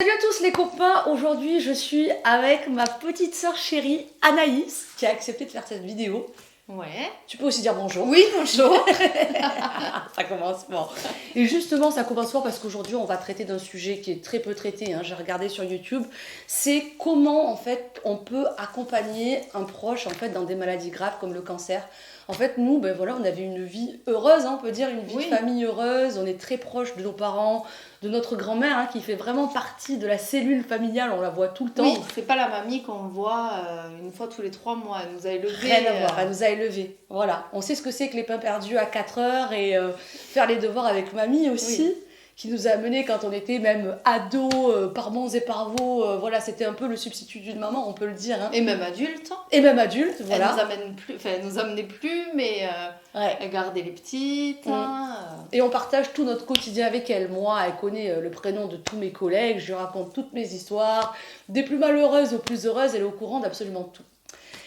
Salut à tous les copains, aujourd'hui je suis avec ma petite sœur chérie Anaïs qui a accepté de faire cette vidéo. Ouais. Tu peux aussi dire bonjour. Oui, bonjour. Ça commence fort. Et justement ça commence fort parce qu'aujourd'hui on va traiter d'un sujet qui est très peu traité, j'ai regardé sur YouTube. C'est comment en fait on peut accompagner un proche en fait dans des maladies graves comme le cancer. En fait nous on avait une vie heureuse, on peut dire une vie de famille heureuse, on est très proche de nos parents, de notre grand-mère qui fait vraiment partie de la cellule familiale, on la voit tout le temps. Oui, c'est pas la mamie qu'on voit une fois tous les 3 mois, elle nous a élevés. Rien à voir, elle nous a élevés. Voilà, on sait ce que c'est que les pains perdus à 4 heures et faire les devoirs avec mamie aussi, qui nous a amenés quand on était même ados, par bons et par veaux. Voilà, c'était un peu le substitut d'une maman, on peut le dire. Et même adulte. Et même adulte, voilà. Elle nous amenait plus, mais elle gardait les petites. Et on partage tout notre quotidien avec elle. Moi, elle connaît le prénom de tous mes collègues, je lui raconte toutes mes histoires, des plus malheureuses aux plus heureuses, elle est au courant d'absolument tout.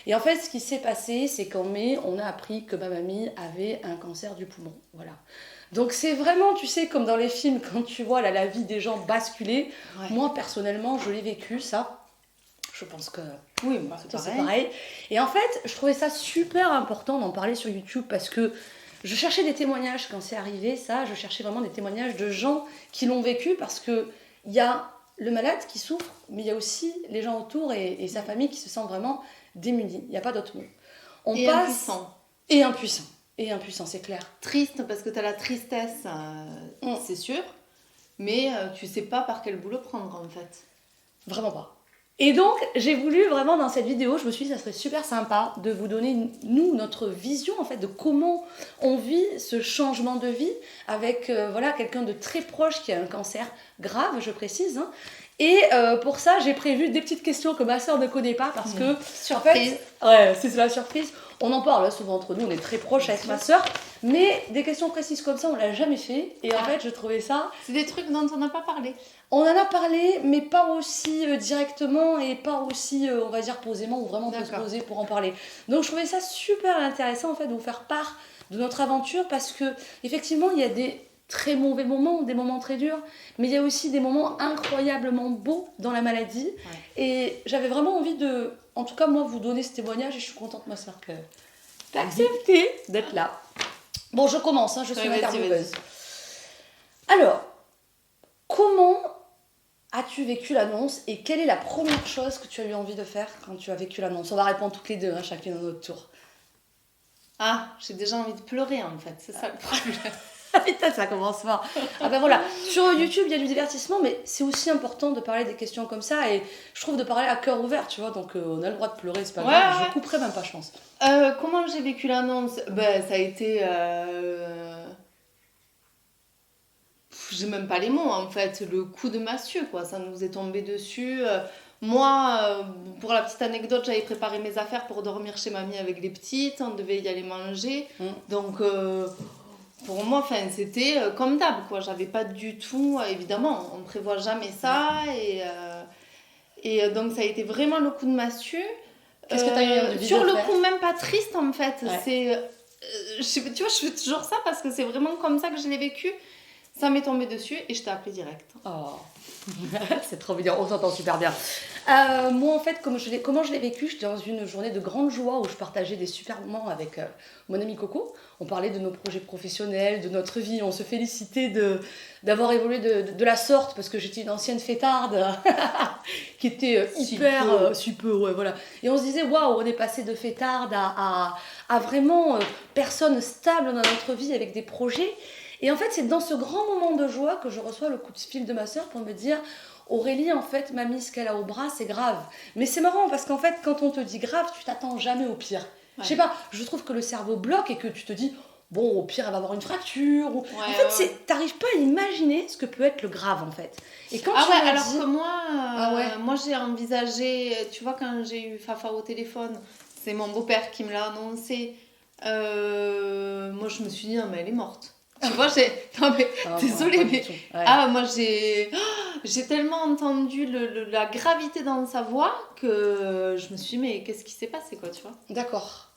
Et en fait, ce qui s'est passé, c'est qu'en mai, on a appris que ma mamie avait un cancer du poumon. Voilà. Donc c'est vraiment, tu sais, comme dans les films, quand tu vois la vie des gens basculer. Ouais. Moi, personnellement, je l'ai vécu, ça. Je pense que oui, c'est pareil. Et en fait, je trouvais ça super important d'en parler sur YouTube parce que je cherchais des témoignages quand c'est arrivé, ça. Je cherchais vraiment des témoignages de gens qui l'ont vécu parce qu'il y a le malade qui souffre, mais il y a aussi les gens autour et sa famille qui se sentent vraiment démunis. Il n'y a pas d'autre mot. Impuissant. Et impuissant. Et impuissant, c'est clair. Triste parce que tu as la tristesse, c'est sûr, mais tu sais pas par quel boulot prendre en fait. Vraiment pas. Et donc, j'ai voulu vraiment dans cette vidéo, je me suis dit ça serait super sympa de vous donner, nous, notre vision en fait de comment on vit ce changement de vie avec quelqu'un de très proche qui a un cancer grave, je précise. Et pour ça, j'ai prévu des petites questions que ma soeur ne connaît pas parce que... Surprise. En fait, c'est la surprise. On en parle souvent entre nous, on est très proches avec ma soeur. Mais des questions précises comme ça, on ne l'a jamais fait. Et en fait, je trouvais ça... C'est des trucs dont on n'a pas parlé. On en a parlé, mais pas aussi directement et pas aussi, on va dire, posément, où vraiment on peut se poser pour en parler. Donc je trouvais ça super intéressant en fait de vous faire part de notre aventure parce que effectivement il y a des très mauvais moments, des moments très durs, mais il y a aussi des moments incroyablement beaux dans la maladie. Ouais. Et j'avais vraiment envie de, en tout cas moi, vous donner ce témoignage et je suis contente ma soeur que tu as accepté d'être là. Bon, je commence, je suis intervieweuse. Alors, comment as-tu vécu l'annonce et quelle est la première chose que tu as eu envie de faire quand tu as vécu l'annonce? On va répondre toutes les deux, chacune à notre tour. Ah, j'ai déjà envie de pleurer en fait, c'est ça le problème. Putain, ça commence fort. Voilà, sur YouTube il y a du divertissement, mais c'est aussi important de parler des questions comme ça et je trouve de parler à cœur ouvert, tu vois, donc on a le droit de pleurer, c'est pas grave, je couperai même pas, je pense. Comment j'ai vécu l'annonce? Ça a été... J'ai même pas les mots en fait, le coup de massue quoi, ça nous est tombé dessus. Moi, pour la petite anecdote, j'avais préparé mes affaires pour dormir chez mamie avec les petites, on devait y aller manger, donc pour moi c'était comme d'hab quoi, j'avais pas du tout, évidemment on prévoit jamais ça et donc ça a été vraiment le coup de massue. Qu'est-ce que t'as eu envie sur de le faire? coup même pas triste en fait, ouais. Tu vois je fais toujours ça parce que c'est vraiment comme ça que je l'ai vécu. Ça m'est tombé dessus et je t'ai appelé direct. Oh, c'est trop bien, on s'entend super bien. Moi en fait, comment je l'ai vécu, j'étais dans une journée de grande joie où je partageais des super moments avec mon ami Coco. On parlait de nos projets professionnels, de notre vie, on se félicitait d'avoir évolué de la sorte parce que j'étais une ancienne fêtarde qui était hyper... ouais, voilà. Et on se disait, waouh, on est passé de fêtarde à vraiment personne stable dans notre vie avec des projets. Et en fait, c'est dans ce grand moment de joie que je reçois le coup de fil de ma soeur pour me dire « Aurélie, en fait, mamie, ce qu'elle a au bras, c'est grave. » Mais c'est marrant parce qu'en fait, quand on te dit grave, tu t'attends jamais au pire. Ouais. Je sais pas, je trouve que le cerveau bloque et que tu te dis « Bon, au pire, elle va avoir une fracture. » En fait, t'arrives pas à imaginer ce que peut être le grave, en fait. Et quand que moi, j'ai envisagé... Tu vois, quand j'ai eu Fafa au téléphone, c'est mon beau-père qui me l'a annoncé. Moi, je me suis dit « Non, mais elle est morte. » Tu vois, désolée, mais moi j'ai tellement entendu la gravité dans sa voix que je me suis dit, mais qu'est-ce qui s'est passé, quoi, tu vois? D'accord.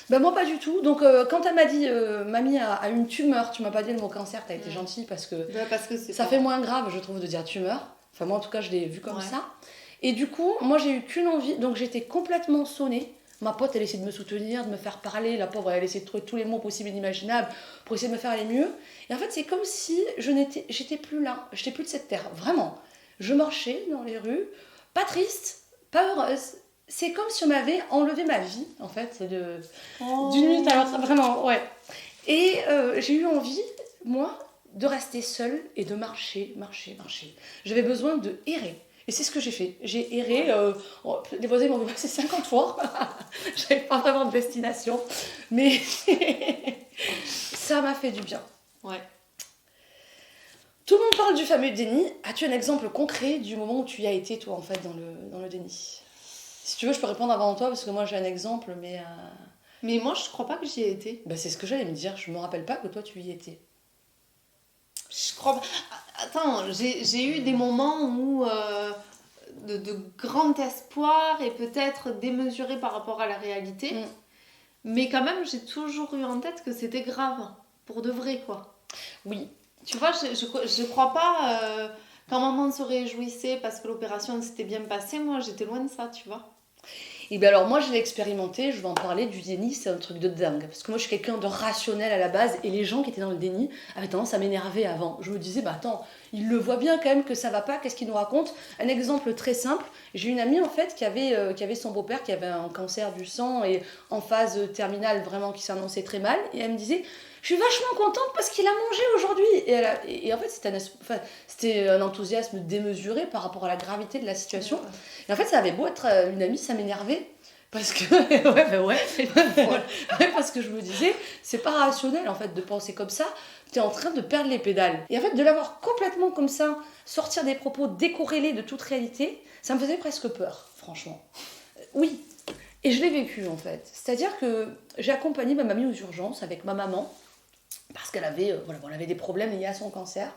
Moi, pas du tout. Donc, quand elle m'a dit, mamie a une tumeur, tu m'as pas dit le mot cancer, t'as été gentille parce que c'est ça fait moins grave, je trouve, de dire tumeur. Enfin, moi, en tout cas, je l'ai vu comme Ouais. ça. Et du coup, moi, j'ai eu qu'une envie. Donc, j'étais complètement sonnée. Ma pote, elle essayait de me soutenir, de me faire parler. La pauvre, elle essayait de trouver tous les mots possibles et inimaginables pour essayer de me faire aller mieux. Et en fait, c'est comme si j'étais plus là. J'étais plus de cette terre. Vraiment. Je marchais dans les rues, pas triste, pas heureuse. C'est comme si on m'avait enlevé ma vie, en fait, d'une minute à l'autre. Vraiment, ouais. Et j'ai eu envie, moi, de rester seule et de marcher. J'avais besoin de errer. Et c'est ce que j'ai fait. J'ai erré. Les voisins m'ont dépassé 50 fois. J'avais pas vraiment de destination. Mais ça m'a fait du bien. Ouais. Tout le monde parle du fameux déni. As-tu un exemple concret du moment où tu y as été, toi, en fait, dans le déni? Si tu veux, je peux répondre avant toi, parce que moi, j'ai un exemple, mais... Mais moi, je crois pas que j'y ai été. Bah, c'est ce que j'allais me dire. Je me rappelle pas que toi, tu y étais. Je crois pas. Attends, j'ai eu des moments où de grand espoir et peut-être démesuré par rapport à la réalité. Mais quand même, j'ai toujours eu en tête que c'était grave. Pour de vrai, quoi. Oui. Tu vois, je crois pas quand maman se réjouissait parce que l'opération s'était bien passée. Moi, j'étais loin de ça, tu vois. Et bien alors moi je l'ai expérimenté, je vais en parler du déni, c'est un truc de dingue. Parce que moi je suis quelqu'un de rationnel à la base et les gens qui étaient dans le déni avaient tendance à m'énerver avant. Je me disais, bah attends, il le voit bien quand même que ça va pas, qu'est-ce qu'il nous raconte? Un exemple très simple, j'ai une amie en fait qui avait son beau-père qui avait un cancer du sang et en phase terminale vraiment qui s'annonçait très mal. Et elle me disait, je suis vachement contente parce qu'il a mangé aujourd'hui. Et en fait c'était un enthousiasme démesuré par rapport à la gravité de la situation. Et en fait, ça avait beau être une amie, ça m'énervait. Parce que, ouais, parce que je me disais, c'est pas rationnel en fait de penser comme ça, t'es en train de perdre les pédales. Et en fait, de l'avoir complètement comme ça, sortir des propos décorrélés de toute réalité, ça me faisait presque peur, franchement. Oui, et je l'ai vécu en fait. C'est-à-dire que j'ai accompagné ma mamie aux urgences avec ma maman, parce qu'elle avait, elle avait des problèmes liés à son cancer.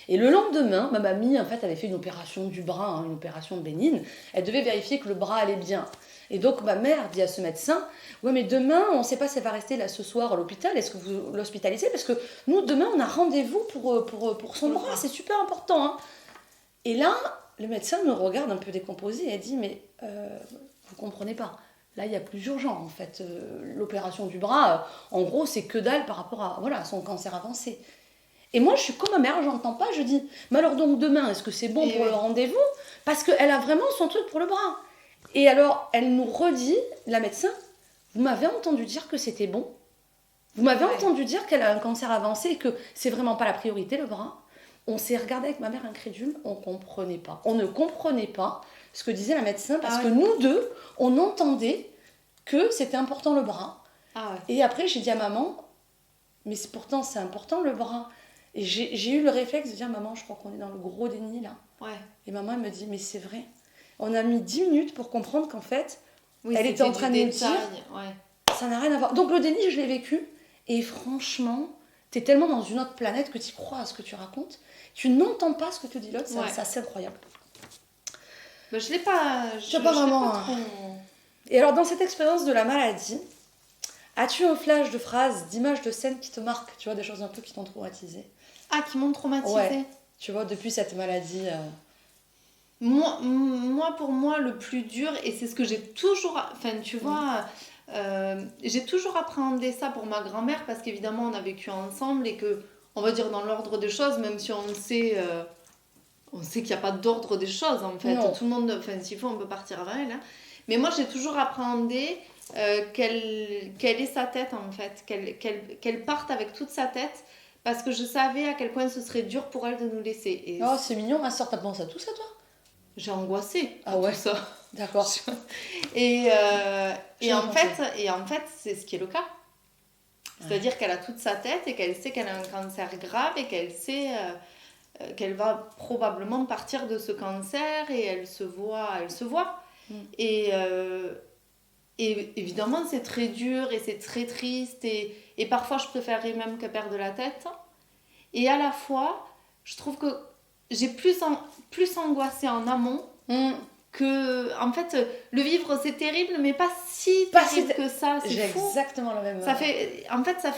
Et le lendemain, ma mamie en fait avait fait une opération du bras, une opération bénigne. Elle devait vérifier que le bras allait bien. Et donc ma mère dit à ce médecin, ouais mais demain on ne sait pas si elle va rester là ce soir à l'hôpital, est-ce que vous l'hospitalisez? Parce que nous demain on a rendez-vous pour son bras, c'est super important. Hein. Et là le médecin me regarde un peu décomposé et elle dit, mais vous comprenez pas. Là, il y a plus urgent, en fait. L'opération du bras, en gros, c'est que dalle par rapport à son cancer avancé. Et moi, je suis comme ma mère, j'entends pas, je dis, mais alors donc demain, est-ce que c'est bon pour le rendez-vous? Parce qu'elle a vraiment son truc pour le bras. Et alors, elle nous redit, la médecin, vous m'avez entendu dire que c'était bon? Vous m'avez entendu dire qu'elle a un cancer avancé et que c'est vraiment pas la priorité, le bras? On s'est regardé avec ma mère incrédule, on comprenait pas. On ne comprenait pas ce que disait la médecin parce que nous deux, on entendait que c'était important le bras. Et après, j'ai dit à maman, mais pourtant c'est important le bras. Et j'ai eu le réflexe de dire, maman, je crois qu'on est dans le gros déni là. Et maman, elle me dit, mais c'est vrai. On a mis 10 minutes pour comprendre qu'en fait, elle était en train de nous dire, ça n'a rien à voir. Donc le déni, je l'ai vécu. Et franchement, t'es tellement dans une autre planète que tu crois à ce que tu racontes. Tu n'entends pas ce que te dit l'autre, c'est assez incroyable. Mais je l'ai pas. Je pas vraiment. Pas trop... Et alors, dans cette expérience de la maladie, as-tu un flash de phrases, d'images, de scènes qui te marquent? Tu vois, des choses un peu qui t'ont traumatisé? Ah, qui m'ont traumatisé? Ouais. Tu vois, depuis cette maladie. Moi, pour moi, le plus dur, et c'est ce que j'ai toujours. Enfin, tu vois. J'ai toujours appréhendé ça pour ma grand-mère parce qu'évidemment on a vécu ensemble et que, on va dire dans l'ordre des choses, même si on sait qu'il n'y a pas d'ordre des choses en fait. Non. Tout le monde, enfin s'il faut on peut partir avant elle. Hein. Mais moi j'ai toujours appréhendé qu'elle ait sa tête en fait, qu'elle parte avec toute sa tête parce que je savais à quel point ce serait dur pour elle de nous laisser. Et oh c'est mignon, ma soeur, t'as pensé à tout ça toi? J'ai angoissé à tout ça. D'accord. Et en fait, c'est ce qui est le cas. C'est-à-dire qu'elle a toute sa tête et qu'elle sait qu'elle a un cancer grave et qu'elle sait qu'elle va probablement partir de ce cancer et elle se voit. Et évidemment, c'est très dur et c'est très triste et parfois, je préférerais même qu'elle perde la tête. Et à la fois, je trouve que j'ai plus angoissé en amont que, en fait, le vivre c'est terrible, mais pas si terrible que ça. C'est fou. Exactement le même. Ça fait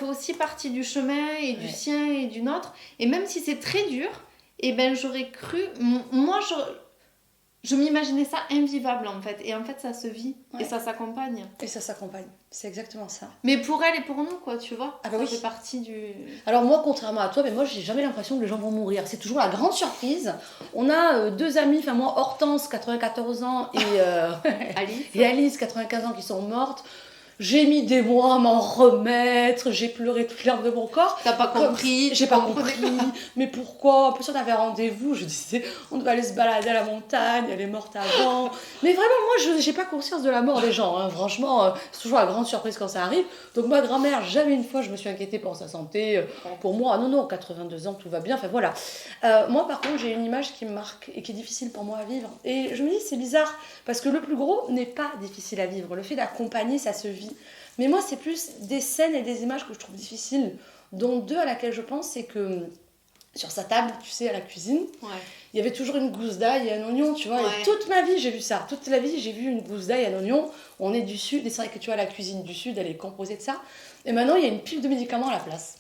aussi partie du chemin et du sien et du nôtre. Et même si c'est très dur, Et ben j'aurais cru, moi je m'imaginais ça invivable en fait, et en fait ça se vit, Ouais. et ça s'accompagne. Et ça s'accompagne, c'est exactement ça. Mais pour elle et pour nous quoi, tu vois, Ah bah ça oui. fait partie du... Alors moi, contrairement à toi, mais moi j'ai jamais l'impression que les gens vont mourir. C'est toujours la grande surprise. On a deux amis, enfin moi Hortense, 94 ans, Alice. et Alice, 95 ans, qui sont mortes. J'ai mis des mois à m'en remettre, j'ai pleuré toute l'herbe de mon corps. T'as pas compris, J'ai pas compris, mais pourquoi? En plus, on avait rendez-vous, je disais, on devait aller se balader à la montagne, elle est morte avant. Mais vraiment, moi, j'ai pas conscience de la mort des gens, hein. Franchement, c'est toujours la grande surprise quand ça arrive. Donc, ma grand-mère, jamais une fois, je me suis inquiétée pour sa santé. Pour moi, non, 82 ans, tout va bien, enfin voilà. Moi, par contre, j'ai une image qui me marque et qui est difficile pour moi à vivre. Et je me dis, c'est bizarre, parce que le plus gros n'est pas difficile à vivre. Le fait d'accompagner, ça se vit. Mais moi, c'est plus des scènes et des images que je trouve difficiles, dont deux à laquelle je pense, c'est que sur sa table, tu sais, à la cuisine, il y avait toujours une gousse d'ail et un oignon, tu vois. Et toute ma vie, j'ai vu ça. Toute la vie, j'ai vu une gousse d'ail et un oignon. On est du Sud, et c'est vrai que tu vois, la cuisine du Sud, elle est composée de ça. Et maintenant, il y a une pile de médicaments à la place.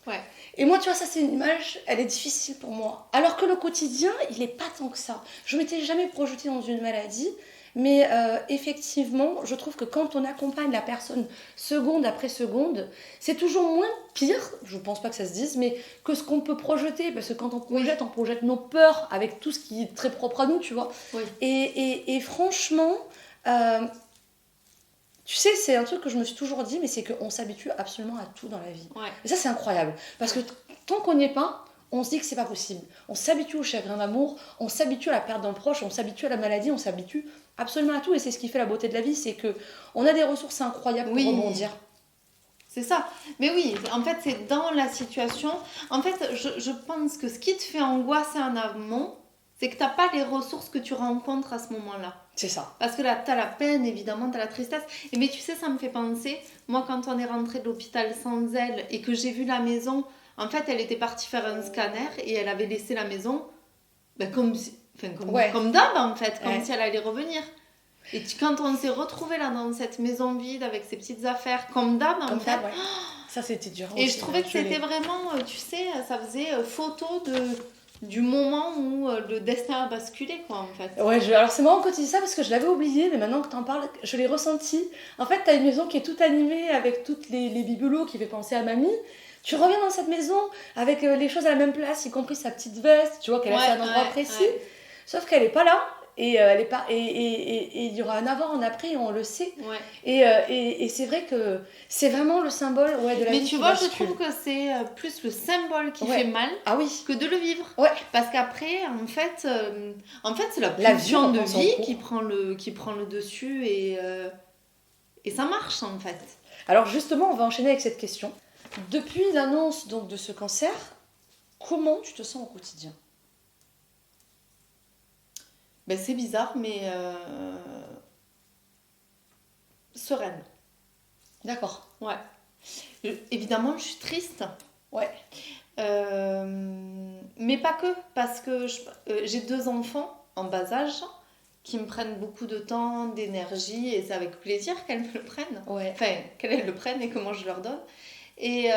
Ouais. Et moi, tu vois, ça, c'est une image, elle est difficile pour moi. Alors que le quotidien, il n'est pas tant que ça. Je ne m'étais jamais projetée dans une maladie. Mais effectivement, je trouve que quand on accompagne la personne seconde après seconde, c'est toujours moins pire, je pense pas que ça se dise, mais que ce qu'on peut projeter, parce que quand on projette nos peurs avec tout ce qui est très propre à nous, tu vois. Oui. Et franchement, tu sais, c'est un truc que je me suis toujours dit, mais c'est qu'on s'habitue absolument à tout dans la vie. Ouais. Et ça, c'est incroyable, parce que tant qu'on n'y est pas, on se dit que c'est pas possible. On s'habitue au chagrin d'amour, on s'habitue à la perte d'un proche, on s'habitue à la maladie, on s'habitue absolument à tout. Et c'est ce qui fait la beauté de la vie, c'est que on a des ressources incroyables pour rebondir. C'est ça. Mais oui, en fait, c'est dans la situation. En fait, je pense que ce qui te fait angoisser en amont, c'est que tu n'as pas les ressources que tu rencontres à ce moment-là. C'est ça. Parce que là, tu as la peine, évidemment, tu as la tristesse. Et mais tu sais, ça me fait penser, moi, quand on est rentré de l'hôpital sans elle et que j'ai vu la maison, en fait, elle était partie faire un scanner et elle avait laissé la maison comme d'hab, en fait, comme si elle allait revenir. Et quand on s'est retrouvés là dans cette maison vide avec ses petites affaires, comme d'hab, en fait. Ça, c'était dur. Et je trouvais que c'était vraiment, tu sais, ça faisait photo du moment où le destin a basculé, quoi, en fait. Ouais, alors c'est marrant quand tu dis ça parce que je l'avais oublié, mais maintenant que tu en parles, je l'ai ressenti. En fait, tu as une maison qui est toute animée avec toutes les bibelots qui fait penser à mamie. Tu reviens dans cette maison avec les choses à la même place, y compris sa petite veste, tu vois qu'elle est à un endroit précis. Sauf qu'elle n'est pas là. Et elle est pas et il y aura un avant, un après, on le sait. Et c'est vrai que c'est vraiment le symbole de la vie. Mais tu vois, je trouve que c'est plus le symbole qui fait mal que de le vivre. Parce qu'après, en fait, c'est la pulsion de vie qui prend le dessus et ça marche en fait. Alors justement, on va enchaîner avec cette question. Depuis l'annonce donc de ce cancer, comment tu te sens au quotidien ? Ben, c'est bizarre, mais sereine. D'accord. Ouais. Évidemment, je suis triste. Ouais. Mais pas que, parce que j'ai 2 enfants en bas âge qui me prennent beaucoup de temps, d'énergie, et c'est avec plaisir qu'elles me le prennent. Ouais. Enfin, qu'elles le prennent et que moi je leur donne. Et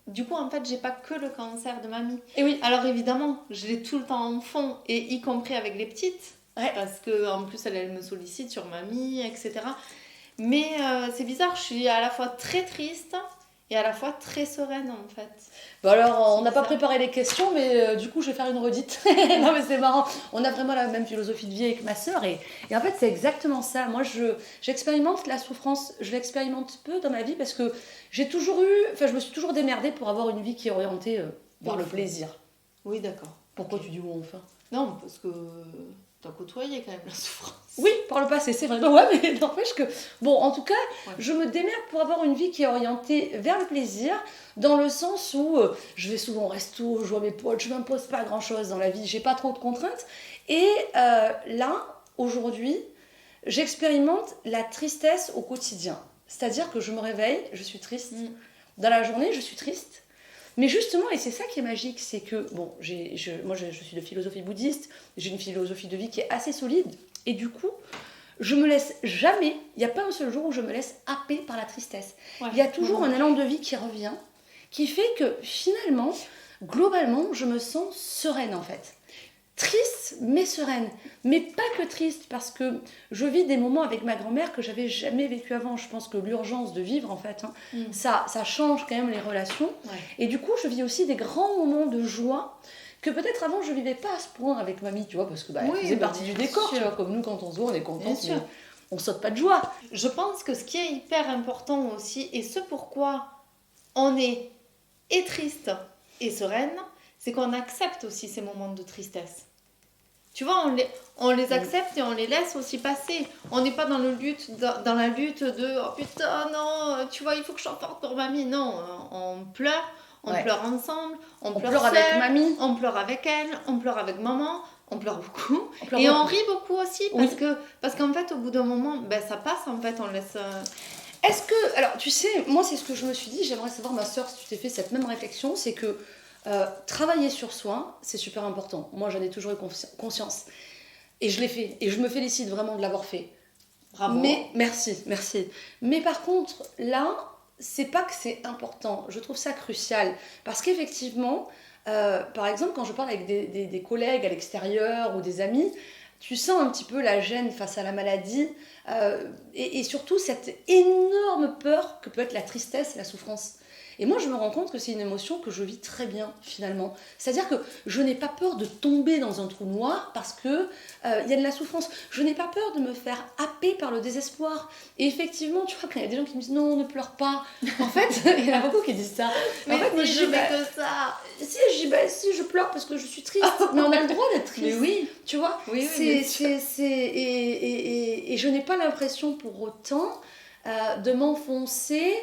du coup, en fait, j'ai pas que le cancer de mamie. Et oui. Alors évidemment, je l'ai tout le temps en fond, et y compris avec les petites. Parce qu'en plus, elle me sollicite sur mamie, etc. Mais c'est bizarre, je suis à la fois très triste et à la fois très sereine, en fait. Bon alors, on n'a pas préparé les questions, mais du coup, je vais faire une redite. Non, mais c'est marrant. On a vraiment la même philosophie de vie avec ma sœur. Et en fait, c'est exactement ça. Moi, j'expérimente la souffrance. Je l'expérimente peu dans ma vie parce que je me suis toujours démerdée pour avoir une vie qui est orientée vers le plaisir. Oui, d'accord. Pourquoi tu dis oui, enfin ? Non, parce que t'as côtoyé quand même la souffrance. Oui, par le passé, c'est vrai. Ouais, mais n'empêche que... Bon, en tout cas, je me démerde pour avoir une vie qui est orientée vers le plaisir, dans le sens où je vais souvent au resto, je vois mes potes, je ne m'impose pas grand-chose dans la vie, j'ai pas trop de contraintes. Et là, aujourd'hui, j'expérimente la tristesse au quotidien. C'est-à-dire que je me réveille, je suis triste. Dans la journée, je suis triste. Mais justement, et c'est ça qui est magique, c'est que, bon, moi je suis de philosophie bouddhiste, j'ai une philosophie de vie qui est assez solide, et du coup, je me laisse jamais, il n'y a pas un seul jour où je me laisse happer par la tristesse. Il y a toujours un élan de vie qui revient, qui fait que finalement, globalement, je me sens sereine en fait. Triste, mais sereine. Mais pas que triste, parce que je vis des moments avec ma grand-mère que j'avais jamais vécu avant. Je pense que l'urgence de vivre, en fait, ça change quand même les relations. Ouais. Et du coup, je vis aussi des grands moments de joie que peut-être avant, je vivais pas à ce point avec mamie, tu vois, parce que elle faisait partie du décor, tu vois, comme nous, quand on se voit, on est content, mais on saute pas de joie. Je pense que ce qui est hyper important aussi, et ce pourquoi on est et triste et sereine, c'est qu'on accepte aussi ces moments de tristesse. Tu vois, on les accepte et on les laisse aussi passer. On n'est pas dans la lutte de oh putain, non, tu vois, il faut que je sois forte pour mamie. Non, on pleure, on pleure ensemble, on pleure seul, avec mamie, on pleure avec elle, on pleure avec maman, on pleure beaucoup. On rit beaucoup aussi parce qu'en fait, au bout d'un moment, ça passe, en fait, on laisse. Est-ce que. Alors, tu sais, moi, c'est ce que je me suis dit, j'aimerais savoir, ma soeur, si tu t'es fait cette même réflexion, c'est que. Travailler sur soi, c'est super important. Moi, j'en ai toujours eu conscience. Et je l'ai fait. Et je me félicite vraiment de l'avoir fait. Bravo. Mais, merci. Mais par contre, là, c'est pas que c'est important. Je trouve ça crucial. Parce qu'effectivement, par exemple, quand je parle avec des collègues à l'extérieur ou des amis, tu sens un petit peu la gêne face à la maladie et surtout cette énorme peur que peut être la tristesse et la souffrance. Et moi, je me rends compte que c'est une émotion que je vis très bien, finalement. C'est-à-dire que je n'ai pas peur de tomber dans un trou noir parce qu'il y a de la souffrance. Je n'ai pas peur de me faire happer par le désespoir. Et effectivement, tu vois, quand il y a des gens qui me disent « Non, ne pleure pas », en fait, il y en a beaucoup qui disent ça. Mais en fait, moi, je dis que ça. Si, je pleure parce que je suis triste. Mais on a le droit d'être triste. Mais oui. Tu vois, et je n'ai pas l'impression pour autant de m'enfoncer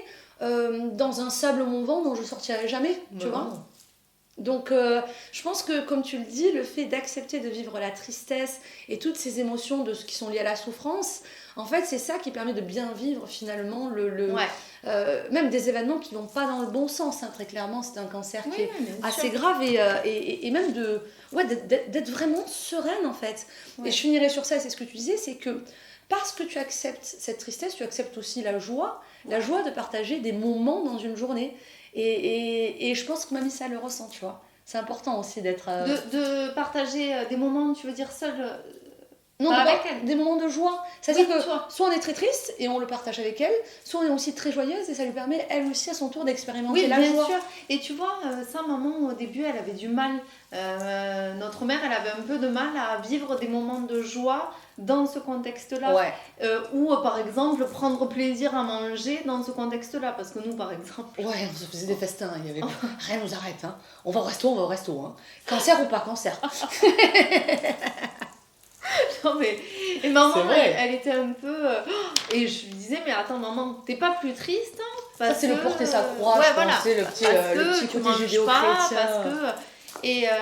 dans un sable au mon vent dont je sortirai jamais, tu vois. Donc je pense que, comme tu le dis, le fait d'accepter de vivre la tristesse et toutes ces émotions qui sont liées à la souffrance, en fait c'est ça qui permet de bien vivre finalement même des événements qui vont pas dans le bon sens, hein, très clairement. C'est un cancer qui est assez grave et même d'être vraiment sereine en fait. Et je finirai sur ça, et c'est ce que tu disais, c'est que parce que tu acceptes cette tristesse, tu acceptes aussi la joie de partager des moments dans une journée. Et je pense que mamie, ça le ressent, tu vois. C'est important aussi d'être... De partager des moments, tu veux dire seul Non, avec elle. Des moments de joie. C'est-à-dire que toi. soit on est très triste et on le partage avec elle, soit on est aussi très joyeuse et ça lui permet, elle aussi, à son tour, d'expérimenter la joie. Oui, bien sûr. Et tu vois, ça, maman, au début, elle avait du mal. Notre mère, elle avait un peu de mal à vivre des moments de joie dans ce contexte-là. Ou, par exemple, prendre plaisir à manger dans ce contexte-là. Parce que nous, par exemple... Ouais, on se faisait des festins. Il y avait... Rien nous arrête. Hein. On va au resto. Hein. Cancer ou pas cancer. Non mais et maman elle était un peu et je lui disais mais attends maman t'es pas plus triste hein, parce ça c'est le porter sa croix c'est le petit côté judéo-chrétien parce que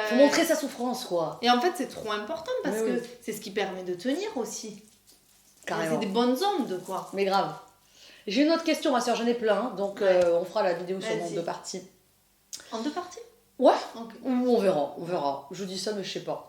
faut montrer sa souffrance quoi. Et en fait c'est trop important parce que c'est ce qui permet de tenir aussi. Carrément. C'est des bonnes ondes quoi. Mais grave. J'ai une autre question ma soeur, j'en ai plein donc on fera la vidéo sur en 2 parties. En 2 parties? Ouais, okay. On verra. Je dis ça, mais je sais pas.